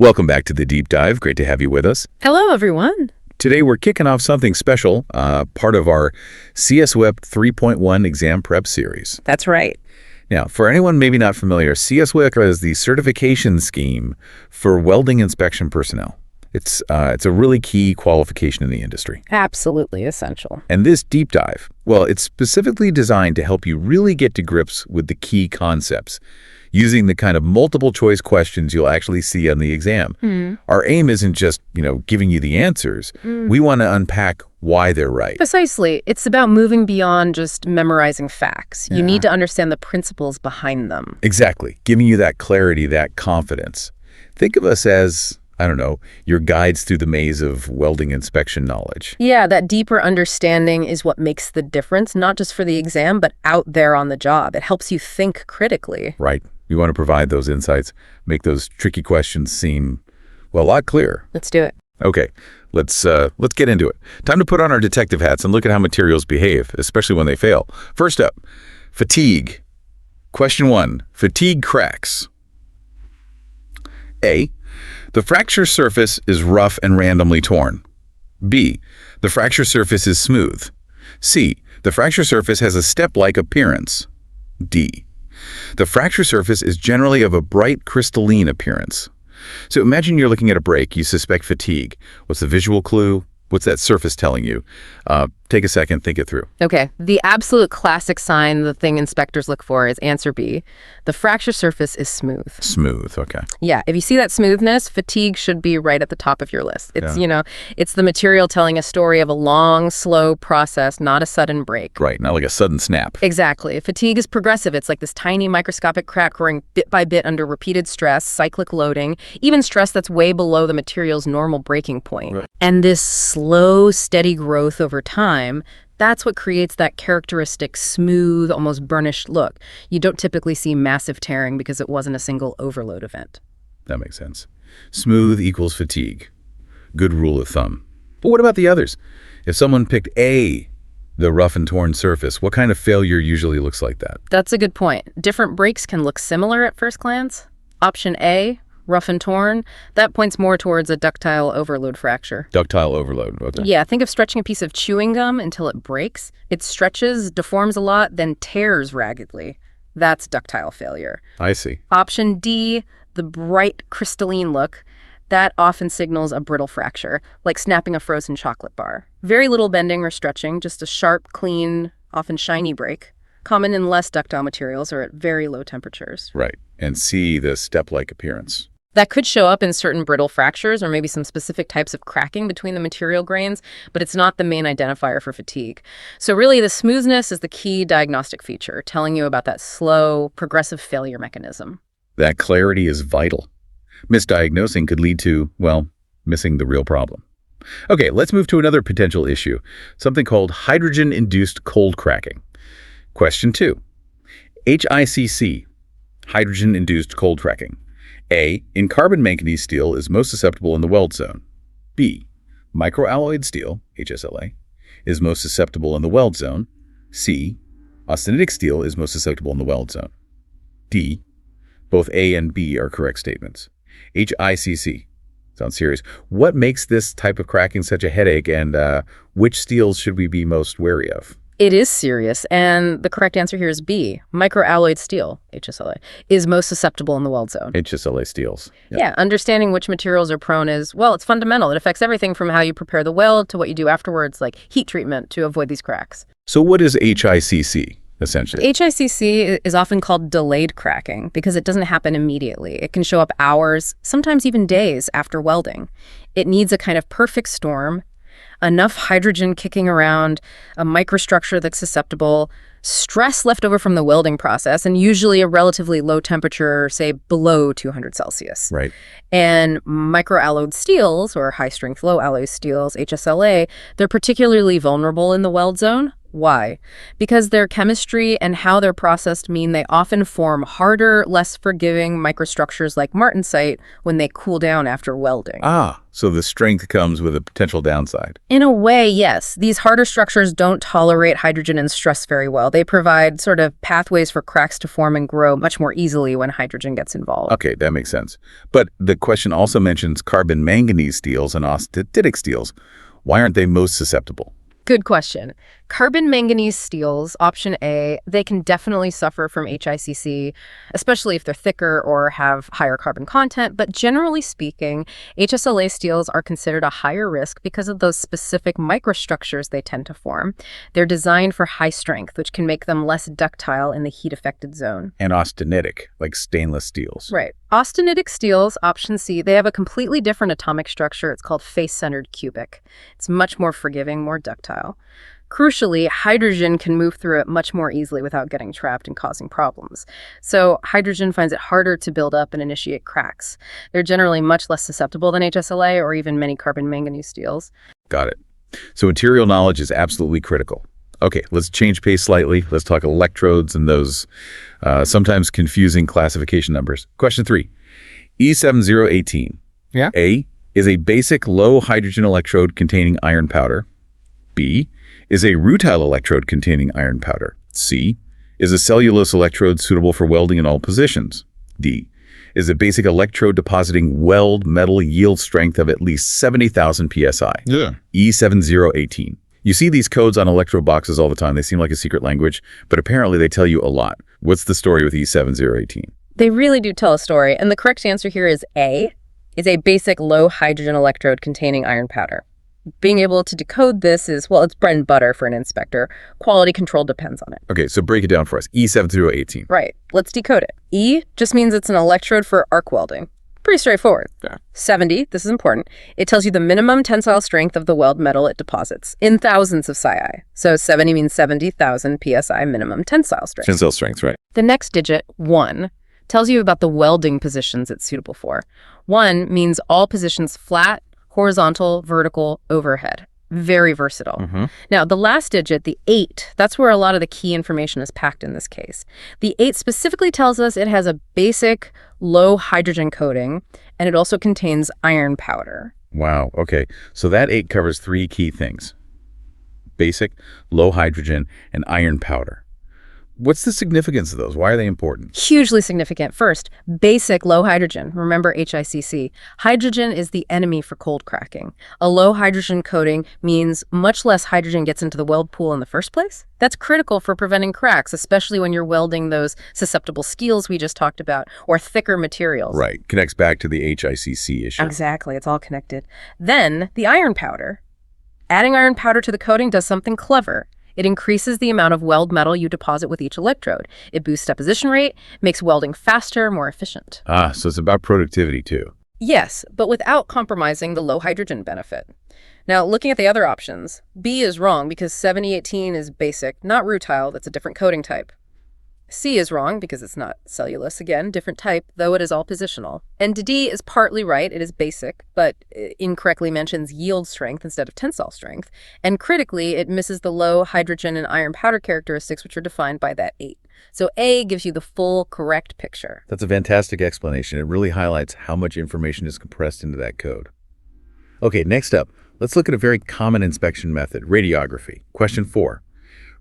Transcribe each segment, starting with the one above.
Welcome back to the Deep Dive. Great to have you with us. Hello, everyone. Today we're kicking off something special, part of our CSWIP 3.1 exam prep series. That's right. Now, for anyone maybe not familiar, CSWIP is the certification scheme for welding inspection personnel. It's a really key qualification in the industry. Absolutely essential. And this deep dive, well, it's specifically designed to help you really get to grips with the key concepts, using the kind of multiple choice questions you'll actually see on the exam. Our aim isn't just, giving you the answers. We want to unpack why they're right. Precisely. It's about moving beyond just memorizing facts. You need to understand the principles behind them. Exactly. Giving you that clarity, that confidence. Think of us as, I don't know, your guides through the maze of welding inspection knowledge. Yeah, that deeper understanding is what makes the difference, not just for the exam, but out there on the job. It helps you think critically. Right. We want to provide those insights, make those tricky questions seem, well, a lot clearer. Let's do it. Okay, let's get into it. Time to put on our detective hats and look at how materials behave, especially when they fail. First up, fatigue. Question 1, fatigue cracks. A, the fracture surface is rough and randomly torn. B, the fracture surface is smooth. C, the fracture surface has a step-like appearance. D, the fracture surface is generally of a bright crystalline appearance. So imagine you're looking at a break, you suspect fatigue. What's the visual clue? What's that surface telling you? Take a second, think it through. Okay, the absolute classic sign, the thing inspectors look for, is answer B. The fracture surface is smooth. Smooth, okay. Yeah, if you see that smoothness, fatigue should be right at the top of your list. It's, it's the material telling a story of a long, slow process, not a sudden break. Right, not like a sudden snap. Exactly. Fatigue is progressive. It's like this tiny microscopic crack growing bit by bit under repeated stress, cyclic loading, even stress that's way below the material's normal breaking point. Right. And this slow, steady growth over time, that's what creates that characteristic smooth, almost burnished look. You don't typically see massive tearing because it wasn't a single overload event. That makes sense. Smooth equals fatigue. Good rule of thumb. But what about the others? If someone picked A, the rough and torn surface, what kind of failure usually looks like that? That's a good point. Different breaks can look similar at first glance. Option A, rough and torn, that points more towards a ductile overload fracture. Ductile overload, okay. Yeah, think of stretching a piece of chewing gum until it breaks. It stretches, deforms a lot, then tears raggedly. That's ductile failure. I see. Option D, the bright crystalline look, that often signals a brittle fracture, like snapping a frozen chocolate bar. Very little bending or stretching, just a sharp, clean, often shiny break. Common in less ductile materials or at very low temperatures. Right. And C, the step-like appearance. That could show up in certain brittle fractures or maybe some specific types of cracking between the material grains, but it's not the main identifier for fatigue. So really, the smoothness is the key diagnostic feature, telling you about that slow, progressive failure mechanism. That clarity is vital. Misdiagnosing could lead to, well, missing the real problem. Okay, let's move to another potential issue, something called hydrogen-induced cold cracking. Question 2. HICC, hydrogen-induced cold cracking. A, in carbon manganese steel is most susceptible in the weld zone. B, microalloyed steel, HSLA, is most susceptible in the weld zone. C, austenitic steel is most susceptible in the weld zone. D, both A and B are correct statements. HICC, sounds serious. What makes this type of cracking such a headache, and which steels should we be most wary of? It is serious, and the correct answer here is B. Microalloyed steel, HSLA, is most susceptible in the weld zone. HSLA steels. Yep. Yeah, understanding which materials are prone is, well, it's fundamental. It affects everything from how you prepare the weld to what you do afterwards, like heat treatment to avoid these cracks. So what is HICC, essentially? HICC is often called delayed cracking because it doesn't happen immediately. It can show up hours, sometimes even days after welding. It needs a kind of perfect storm, enough hydrogen kicking around, a microstructure that's susceptible, stress left over from the welding process, and usually a relatively low temperature, say below 200 Celsius. Right. And microalloyed steels, or high-strength low-alloy steels, HSLA, they're particularly vulnerable in the weld zone. Why? Because their chemistry and how they're processed mean they often form harder, less forgiving microstructures like martensite when they cool down after welding. So the strength comes with a potential downside. In a way, yes. These harder structures don't tolerate hydrogen and stress very well. They provide sort of pathways for cracks to form and grow much more easily when hydrogen gets involved. Okay, that makes sense. But the question also mentions carbon manganese steels and austenitic steels. Why aren't they most susceptible? Good question. Carbon manganese steels, option A, they can definitely suffer from HICC, especially if they're thicker or have higher carbon content. But generally speaking, HSLA steels are considered a higher risk because of those specific microstructures they tend to form. They're designed for high strength, which can make them less ductile in the heat-affected zone. And austenitic, like stainless steels. Right. Austenitic steels, option C, they have a completely different atomic structure. It's called face-centered cubic. It's much more forgiving, more ductile. Crucially, hydrogen can move through it much more easily without getting trapped and causing problems. So hydrogen finds it harder to build up and initiate cracks. They're generally much less susceptible than HSLA or even many carbon manganese steels. Got it. So material knowledge is absolutely critical. Okay, let's change pace slightly. Let's talk electrodes and those sometimes confusing classification numbers. Question 3. E7018. Yeah? A is a basic low hydrogen electrode containing iron powder. B is a rutile electrode containing iron powder. C is a cellulose electrode suitable for welding in all positions. D is a basic electrode depositing weld metal yield strength of at least 70,000 psi. Yeah. E7018. You see these codes on electrode boxes all the time. They seem like a secret language, but apparently they tell you a lot. What's the story with E7018? They really do tell a story, and the correct answer here is A, is a basic low hydrogen electrode containing iron powder. Being able to decode this is, well, it's bread and butter for an inspector. Quality control depends on it. Okay, so break it down for us. E7018. Right. Let's decode it. E just means it's an electrode for arc welding. Pretty straightforward. Yeah. 70, this is important. It tells you the minimum tensile strength of the weld metal it deposits in thousands of psi. So 70 means 70,000 psi minimum tensile strength. Tensile strength, right. The next digit, 1, tells you about the welding positions it's suitable for. 1 means all positions flat, horizontal, vertical, overhead. Very versatile. Now, the last digit, the 8, that's where a lot of the key information is packed in this case. The 8 specifically tells us it has a basic low hydrogen coating, and it also contains iron powder. Wow, okay. So that 8 covers 3 key things. Basic, low hydrogen, and iron powder. What's the significance of those? Why are they important? Hugely significant. First, basic low hydrogen. Remember HICC. Hydrogen is the enemy for cold cracking. A low hydrogen coating means much less hydrogen gets into the weld pool in the first place. That's critical for preventing cracks, especially when you're welding those susceptible steels we just talked about, or thicker materials. Right. Connects back to the HICC issue. Exactly. It's all connected. Then, the iron powder. Adding iron powder to the coating does something clever. It increases the amount of weld metal you deposit with each electrode. It boosts deposition rate, makes welding faster, more efficient. So it's about productivity too. Yes, but without compromising the low hydrogen benefit. Now, looking at the other options, B is wrong because 7018 is basic, not rutile, that's a different coating type. C is wrong because it's not cellulose, again, different type, though it is all positional. And D is partly right, it is basic, but incorrectly mentions yield strength instead of tensile strength. And critically, it misses the low hydrogen and iron powder characteristics, which are defined by that 8. So A gives you the full, correct picture. That's a fantastic explanation. It really highlights how much information is compressed into that code. Okay, next up, let's look at a very common inspection method, radiography. Question 4.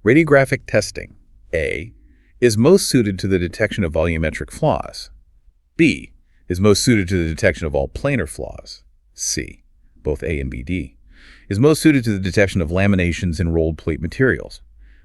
Radiographic testing. A is most suited to the detection of volumetric flaws. B is most suited to the detection of all planar flaws. C, both A and BD, is most suited to the detection of laminations in rolled plate materials.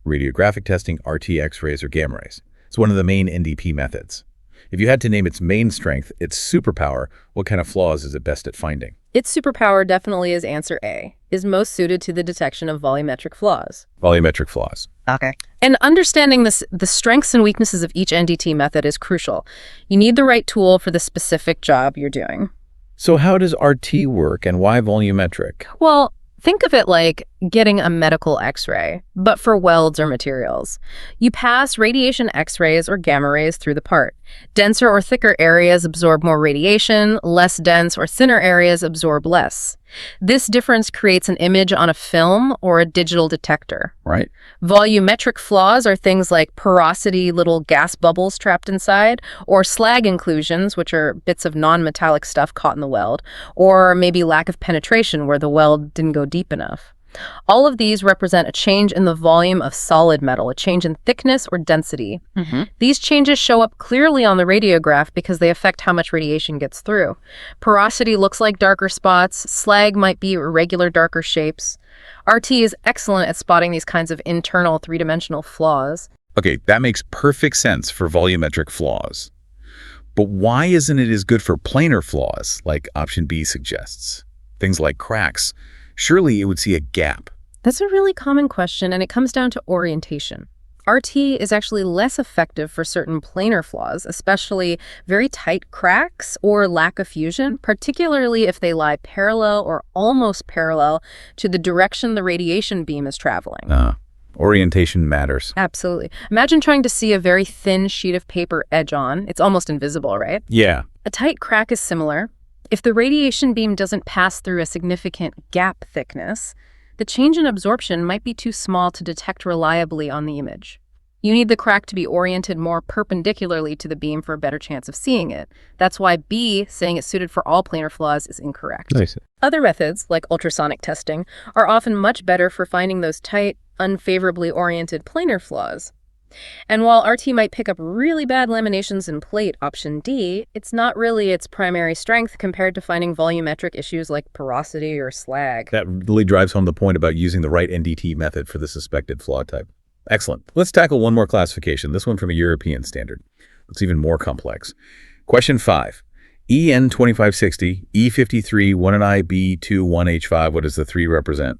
Radiographic testing, RT, X-rays, or gamma rays. It's one of the main NDP methods. If you had to name its main strength, its superpower, what kind of flaws is it best at finding? Its superpower definitely is answer A, is most suited to the detection of volumetric flaws. Volumetric flaws. Okay. And understanding the strengths and weaknesses of each NDT method is crucial. You need the right tool for the specific job you're doing. So how does RT work and why volumetric? Well, think of it like getting a medical X-ray, but for welds or materials. You pass radiation X-rays or gamma rays through the part. Denser or thicker areas absorb more radiation, less dense or thinner areas absorb less. This difference creates an image on a film or a digital detector. Right. Volumetric flaws are things like porosity, little gas bubbles trapped inside, or slag inclusions, which are bits of non-metallic stuff caught in the weld, or maybe lack of penetration where the weld didn't go deep enough. All of these represent a change in the volume of solid metal, a change in thickness or density. These changes show up clearly on the radiograph because they affect how much radiation gets through. Porosity looks like darker spots. Slag might be irregular, darker shapes. RT is excellent at spotting these kinds of internal three-dimensional flaws. Okay, that makes perfect sense for volumetric flaws. But why isn't it as good for planar flaws, like option B suggests? Things like cracks. Surely it would see a gap. That's a really common question, and it comes down to orientation. RT is actually less effective for certain planar flaws, especially very tight cracks or lack of fusion, particularly if they lie parallel or almost parallel to the direction the radiation beam is traveling. Orientation matters. Absolutely. Imagine trying to see a very thin sheet of paper edge on. It's almost invisible, right? Yeah. A tight crack is similar. If the radiation beam doesn't pass through a significant gap thickness, the change in absorption might be too small to detect reliably on the image. You need the crack to be oriented more perpendicularly to the beam for a better chance of seeing it. That's why B, saying it's suited for all planar flaws, is incorrect. Nice. Other methods, like ultrasonic testing, are often much better for finding those tight, unfavorably oriented planar flaws. And while RT might pick up really bad laminations in plate, option D, it's not really its primary strength compared to finding volumetric issues like porosity or slag. That really drives home the point about using the right NDT method for the suspected flaw type. Excellent. Let's tackle one more classification, this one from a European standard. It's even more complex. Question 5. EN 2560, E53, 1NI, B2, 1H5, what does the 3 represent?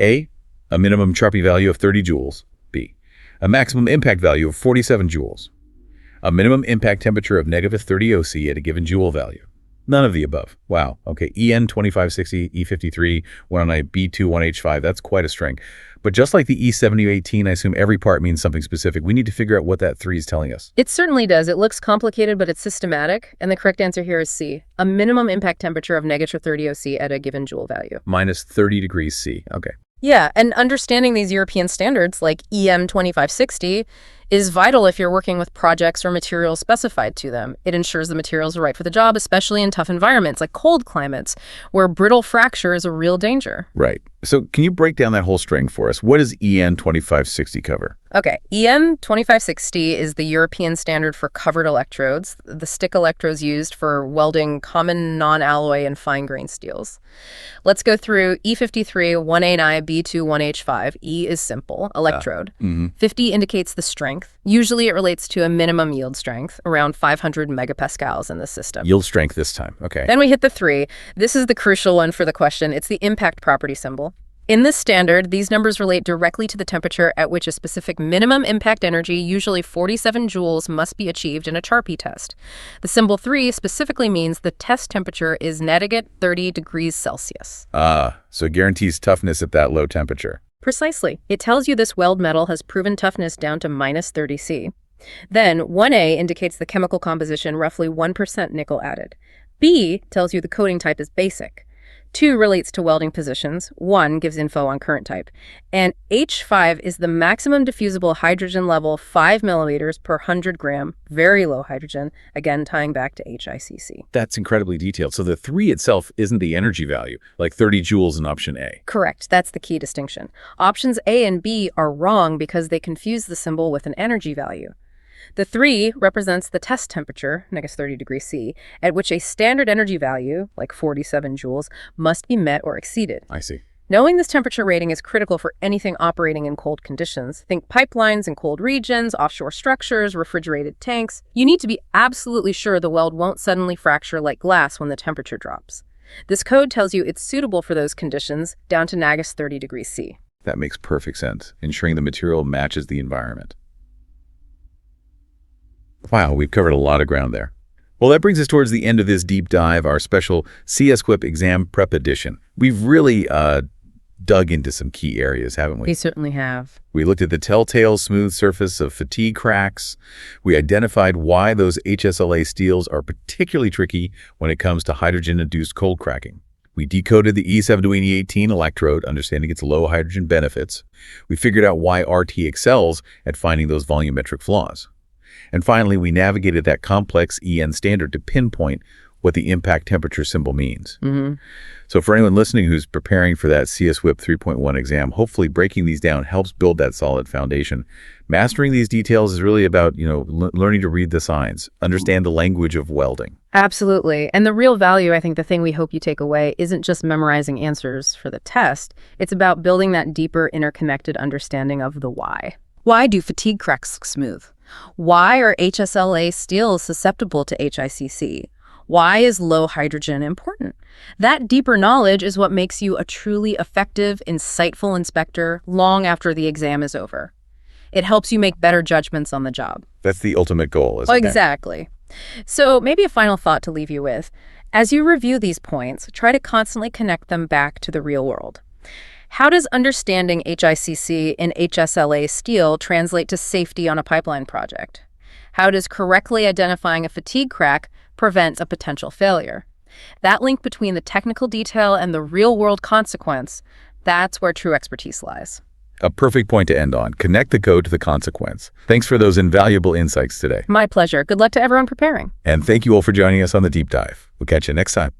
A minimum Charpy value of 30 joules. B, a maximum impact value of 47 joules. A minimum impact temperature of negative 30 OC at a given joule value. None of the above. Wow. Okay, EN 2560, E53, 1NI, B2, 1H5, that's quite a string. But just like the E7018, I assume every part means something specific. We need to figure out what that 3 is telling us. It certainly does. It looks complicated, but it's systematic. And the correct answer here is C, a minimum impact temperature of negative 30 OC at a given joule value. Minus 30 degrees C. Okay. Yeah, and understanding these European standards like EM 2560 is vital if you're working with projects or materials specified to them. It ensures the materials are right for the job, especially in tough environments like cold climates, where brittle fracture is a real danger. Right. So can you break down that whole string for us? What does EN 2560 cover? Okay, EM 2560 is the European standard for covered electrodes, the stick electrodes used for welding common non-alloy and fine-grained steels. Let's go through E53, 1A9, B2, 1H5. E is simple, electrode. 50 indicates the strength. Usually it relates to a minimum yield strength, around 500 megapascals in the system. Yield strength this time. Okay. Then we hit the 3. This is the crucial one for the question. It's the impact property symbol. In this standard, these numbers relate directly to the temperature at which a specific minimum impact energy, usually 47 joules, must be achieved in a Charpy test. The symbol 3 specifically means the test temperature is negative 30 degrees Celsius. So it guarantees toughness at that low temperature. Precisely. It tells you this weld metal has proven toughness down to minus 30 C. Then 1A indicates the chemical composition, roughly 1% nickel added. B tells you the coating type is basic. 2 relates to welding positions, 1 gives info on current type, and H5 is the maximum diffusible hydrogen level, 5 millimeters per 100 gram, very low hydrogen, again tying back to HICC. That's incredibly detailed. So the 3 itself isn't the energy value, like 30 joules in option A. Correct, that's the key distinction. Options A and B are wrong because they confuse the symbol with an energy value. The 3 represents the test temperature, negative 30 degrees C, at which a standard energy value, like 47 joules, must be met or exceeded. I see. Knowing this temperature rating is critical for anything operating in cold conditions. Think pipelines in cold regions, offshore structures, refrigerated tanks. You need to be absolutely sure the weld won't suddenly fracture like glass when the temperature drops. This code tells you it's suitable for those conditions down to negative 30 degrees C. That makes perfect sense, ensuring the material matches the environment. Wow, we've covered a lot of ground there. Well, that brings us towards the end of this deep dive, our special CSWIP exam prep edition. We've really dug into some key areas, haven't we? We certainly have. We looked at the telltale smooth surface of fatigue cracks. We identified why those HSLA steels are particularly tricky when it comes to hydrogen-induced cold cracking. We decoded the E7-to-E18 electrode, understanding its low hydrogen benefits. We figured out why RT excels at finding those volumetric flaws. And finally, we navigated that complex EN standard to pinpoint what the impact temperature symbol means. So for anyone listening who's preparing for that CSWIP 3.1 exam, hopefully breaking these down helps build that solid foundation. Mastering these details is really about, learning to read the signs, understand the language of welding. Absolutely. And the real value, I think the thing we hope you take away isn't just memorizing answers for the test. It's about building that deeper interconnected understanding of the why. Why do fatigue cracks look smooth? Why are HSLA steels susceptible to HICC? Why is low hydrogen important? That deeper knowledge is what makes you a truly effective, insightful inspector long after the exam is over. It helps you make better judgments on the job. That's the ultimate goal, isn't it? Exactly. So maybe a final thought to leave you with. As you review these points, try to constantly connect them back to the real world. How does understanding HICC and HSLA steel translate to safety on a pipeline project? How does correctly identifying a fatigue crack prevent a potential failure? That link between the technical detail and the real-world consequence, that's where true expertise lies. A perfect point to end on. Connect the code to the consequence. Thanks for those invaluable insights today. My pleasure. Good luck to everyone preparing. And thank you all for joining us on the deep dive. We'll catch you next time.